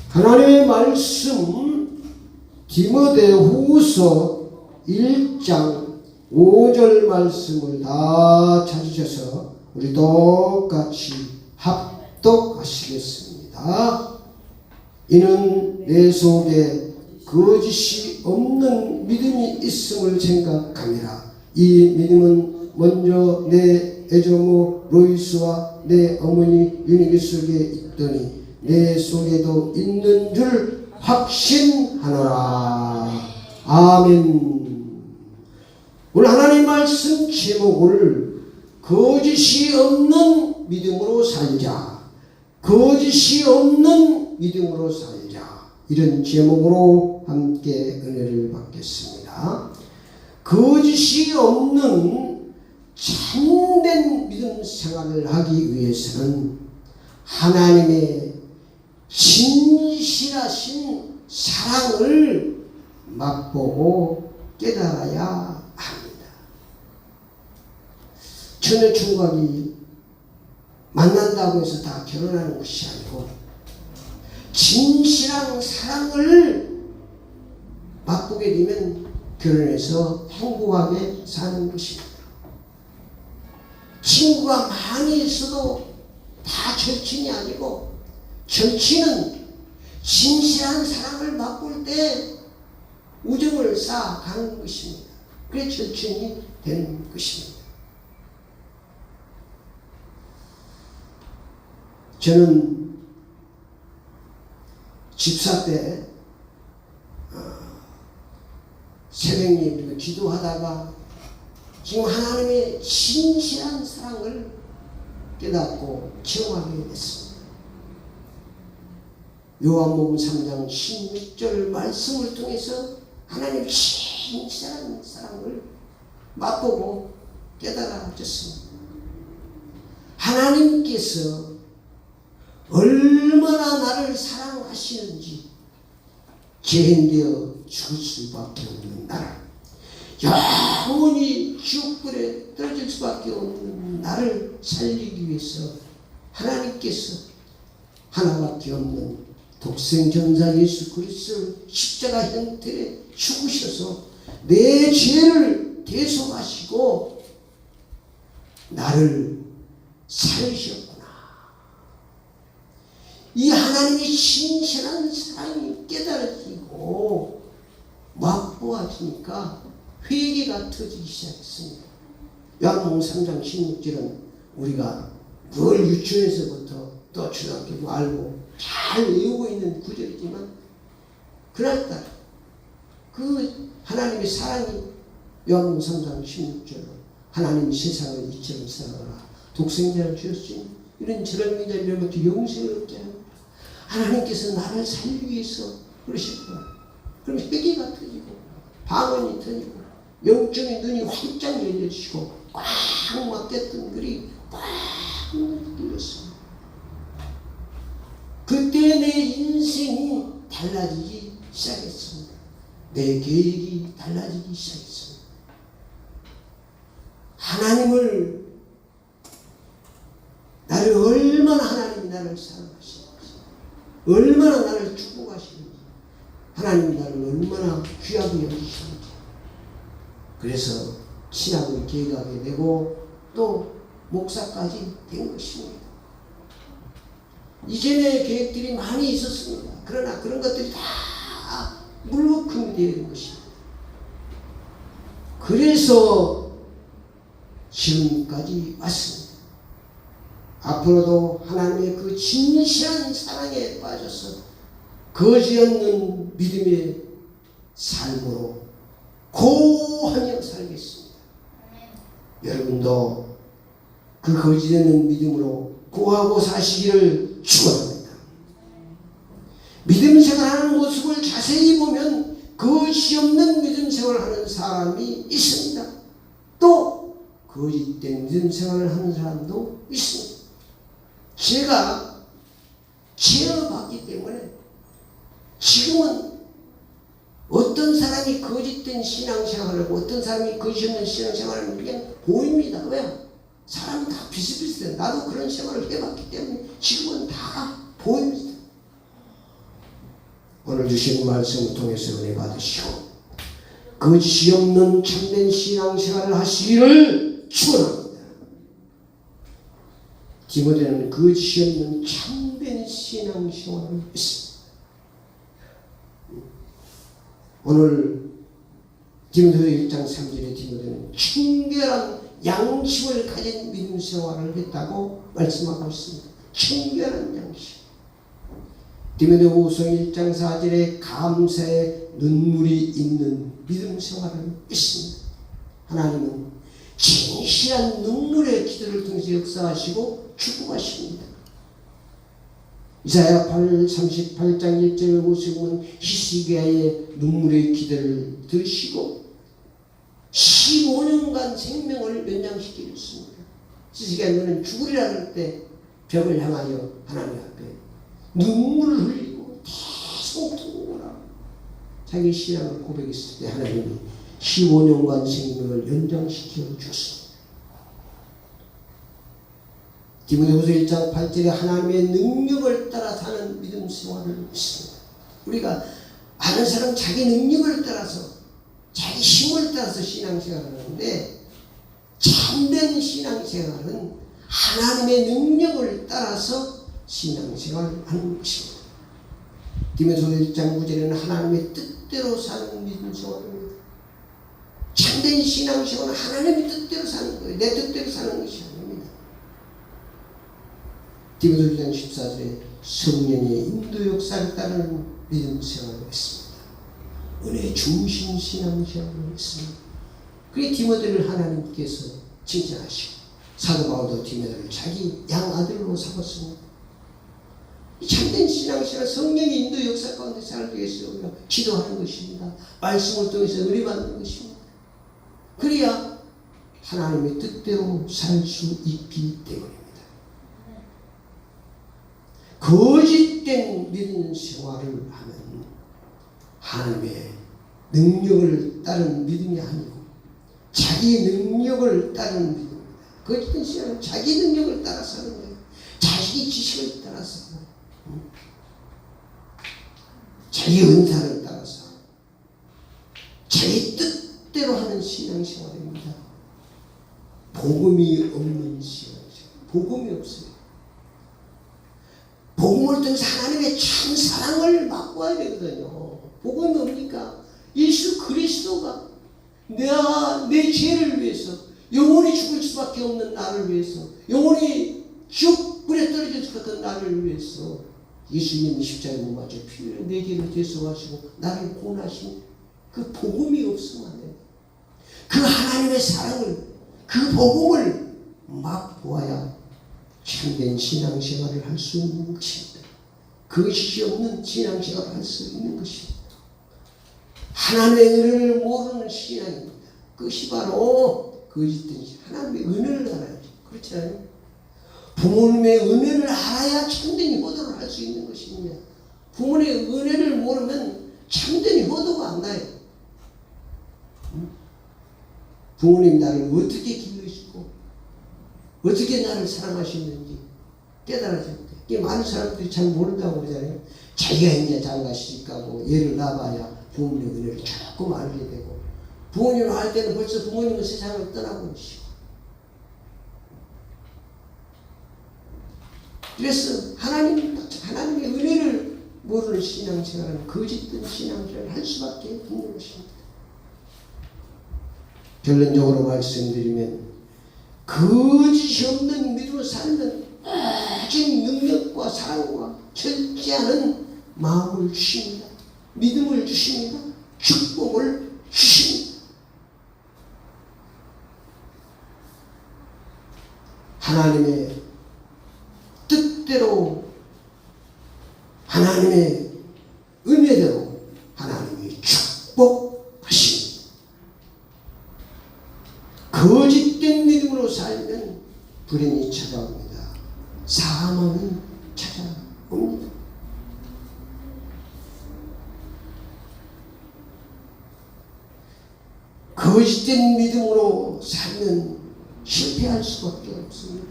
하나님의 말씀 디모데후서 1장 5절 말씀을 다 찾으셔서 우리 똑같이 합독하시겠습니다. 이는 내 속에 거짓이 없는 믿음이 있음을 생각함이라. 이 믿음은 먼저 내 애조모 로이스와 내 어머니 유니기 속에 있더니 내 속에도 있는 줄 확신하노라. 아멘. 오늘 하나님 말씀 제목을 거짓이 없는 믿음으로 살자, 거짓이 없는 믿음으로 살자, 이런 제목으로 함께 은혜를 받겠습니다. 거짓이 없는 참된 믿음 생활을 하기 위해서는 하나님의 진실하신 사랑을 맛보고 깨달아야 합니다. 처녀 총각이 만난다고 해서 다 결혼하는 것이 아니고 진실한 사랑을 맛보게 되면 결혼해서 행복하게 사는 것입니다. 친구가 많이 있어도 다 절친이 아니고, 절친은 진실한 사랑을 맛볼 때 우정을 쌓아가는 것입니다. 그래 절친이 되는 것입니다. 저는 집사 때 새벽 예배로 기도하다가 지금 하나님의 진실한 사랑을 깨닫고 체험하게 됐습니다. 요한복음 3장 16절 말씀을 통해서 하나님의 진실한 사랑을 맛보고 깨달아졌습니다. 하나님께서 얼마나 나를 사랑하시는지, 죄인되어 죽을 수밖에 없는 나를, 영원히 지옥불에 떨어질 수밖에 없는 나를 살리기 위해서 하나님께서 하나밖에 없는 독생전사 예수 그리스도를 십자가 형태에 죽으셔서 내 죄를 대속하시고 나를 살리셨구나. 이 하나님의 신실한 사랑이 깨달아지고 맛보아지니까 회개가 터지기 시작했습니다. 요한복음 3장 16절은 우리가 늘 유치원에서부터 또 초등학교도 알고 잘 외우고 있는 구절이지만, 그날따라 그 하나님의 사랑이 요한복음 3장 16절로 하나님이 세상을 이처럼 사랑하라 독생자를 주었으니 이런 저런 믿음으로부터 영생을 얻게 합니다. 하나님께서 나를 살리기 위해서 그러셨구나. 그럼 회개가 터지고 방언이 터지고 영적인 눈이 활짝 열려지고 꽉 막혔던 글이 꽉 열렸습니다. 그때 내 인생이 달라지기 시작했습니다. 내 계획이 달라지기 시작했습니다. 나를 얼마나 하나님이 나를 사랑하시는지, 얼마나 나를 축복하시는지, 하나님이 나를 얼마나 귀하게 여기시는지, 그래서 신학을 계획하게 되고 또 목사까지 된 것입니다. 이전에 계획들이 많이 있었습니다. 그러나 그런 것들이 다 물거품이 되는 것입니다. 그래서 지금까지 왔습니다. 앞으로도 하나님의 그 진실한 사랑에 빠져서 거짓 없는 믿음의 삶으로 고하며 살겠습니다. 여러분도 그 거짓 없는 믿음으로 고하고 사시기를 축원합니다. 믿음 생활하는 모습을 자세히 보면 거짓 없는 믿음 생활하는 사람이 있습니다. 또 거짓된 믿음 생활을 하는 사람도 있습니다. 제가 체험하기 때문에 지금은 어떤 사람이 거짓된 신앙생활을 하고 어떤 사람이 거짓 없는 신앙생활을 하는 게 보입니다. 왜요? 사람은 다 비슷비슷해요. 나도 그런 생활을 해봤기 때문에 지금은 다 보입니다. 오늘 주신 말씀을 통해서 은혜 받으시고 거짓이 없는 참된 신앙생활을 하시기를 축원합니다. 디모데는 거짓이 없는 참된 신앙생활을 했습니다. 오늘 디모데후서 1장 3절에 디모데는 청결한 양심을 가진 믿음 생활을 했다고 말씀하고 있습니다. 청결한 양심. 디모데후서 1장 4절에 감사의 눈물이 있는 믿음 생활을 했습니다. 하나님은 진실한 눈물의 기도를 통해서 역사하시고 축복하십니다. 이사야 38장 1절을 보시면 히스기야의 눈물의 기도를 들으시고 15년간 생명을 연장시키셨습니다. 히스기야 너는 죽으리라 할 때 벽을 향하여 하나님 앞에 눈물을 흘리고 계속 통곡하라. 자기 신앙을 고백했을 때 하나님이 15년간 생명을 연장시켜 주었습니다. 디모데후서 1장 8절에 하나님의 능력을 따라 사는 믿음 생활을 했습니다. 우리가 많은 사람 자기 능력을 따라서 자기 힘을 따라서 신앙생활을 하는데 참된 신앙생활은 하나님의 능력을 따라서 신앙생활을 하는 것입니다. 디모데후서 1장 9절에는 하나님의 뜻대로 사는 믿음 생활입니다. 참된 신앙생활은 하나님의 뜻대로 사는 거예요. 내 뜻대로 사는 것이 아닙니다. 디모데후서 1장 14절에 성령의 인도 역사를 따르는 믿음 생활을 했습니다. 은혜 중심 신앙생활을 했습니다. 그게 디모데를 하나님께서 칭찬하시고 사도 바울도 디모데를 자기 양아들로 삼았습니다. 참된 신앙생활 성령의 인도 역사 가운데 살기 위해서 우리가 기도하는 것입니다. 말씀을 통해서 은혜 받는 것입니다. 그래야 하나님의 뜻대로 살 수 있기 때문입니다. 거짓된 믿음 생활을 하면 하나님의 능력을 따른 믿음이 아니고 자기 능력을 따른 믿음입니다. 거짓된 신앙은 자기 능력을 따라 사는 거예요. 자기 지식을 따라서 자기 은사를 따라서 자기 뜻대로 하는 신앙생활입니다. 복음이 없는 신앙생활. 복음이 없어요. 복음을 통해서 하나님의 참 사랑을 맛보아야 되거든요. 복음이 뭡니까? 예수 그리스도가 내 죄를 위해서 영원히 죽을 수밖에 없는 나를 위해서 영원히 지옥불에 떨어질 수 같은 나를 위해서 예수님이 십자가에 못 맞아 피를 내 죄를 대속하시고 나를 구원하신 그 복음이 없으면 안 돼요. 그 하나님의 사랑을 그 복음을 맛보아야 참된 신앙생활을 할 수 있는 것입니다. 그것이 없는 신앙생활을 할 수 있는 것입니다. 하나님의 은혜를 모르는 신앙입니다. 그것이 바로 거짓된 하나님의 은혜를 알아야죠. 그렇지 않아요? 부모님의 은혜를 알아야 참된 효도를 할 수 있는 것입니다. 부모님의 은혜를 모르면 참된 효도가 안 나요. 부모님 나를 어떻게 기르시고 어떻게 나를 사랑하시는지 깨달아질 때 이게 많은 사람들이 잘 모른다고 그러잖아요. 자기가 있냐 장가시니까 뭐 예를 나봐야 부모님의 은혜를 조금 알게 되고 부모님을 알 때는 벌써 부모님은 세상을 떠나고 계시고 그래서 하나님의 은혜를 모르는 신앙생활은 거짓된 신앙생활을 할 수밖에 없는 것입니다. 결론적으로 말씀드리면 거짓이 없는 믿음으로 살면 오직 능력과 사랑과 절제하는 마음을 주십니다. 믿음을 주십니다. 축복을 주십니다. 하나님의 뜻대로 하나님의 은혜대로 하나님이 축복하십니다. 거짓된 믿음으로 살면 불행이 찾아옵니다. 사망이 찾아옵니다. 거짓된 믿음으로 살면 실패할 수밖에 없습니다.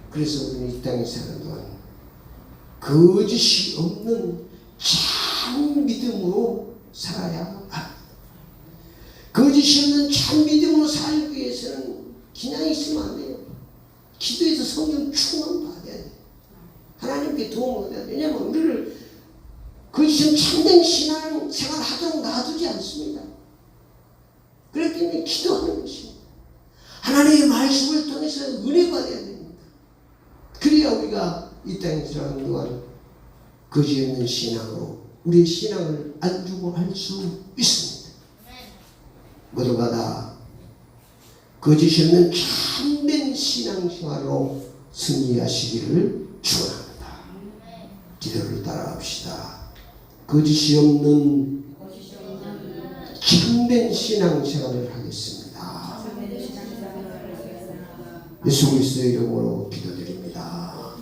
그래서 우리는 이 땅에 사는 동안 거짓이 없는 참 참 믿음으로 살아야 합니다. 거짓이 없는 참 믿음으로 살기 위해서는 그냥 있으면 안 돼요. 기도해서 성령 충만 받아야 돼요. 하나님께 도움을 받아야 돼요. 왜냐하면 우리를 거짓이 참된 신앙 생활 하도록 놔두지 않습니다. 그렇기 때문에 기도하는 것입니다. 하나님의 말씀을 통해서 은혜 받아야 됩니다. 그래야 우리가 이 땅에 들어가는 동안 거짓 없는 신앙으로 우리의 신앙을 안주고 할 수 있습니다. 모두가 다 거짓이 없는 참된 신앙생활로 승리하시기를 축원합니다. 기도를 따라합시다. 거짓이 없는 참된 신앙생활을 하겠습니다. 예수 그리스도의 이름으로 기도드립니다.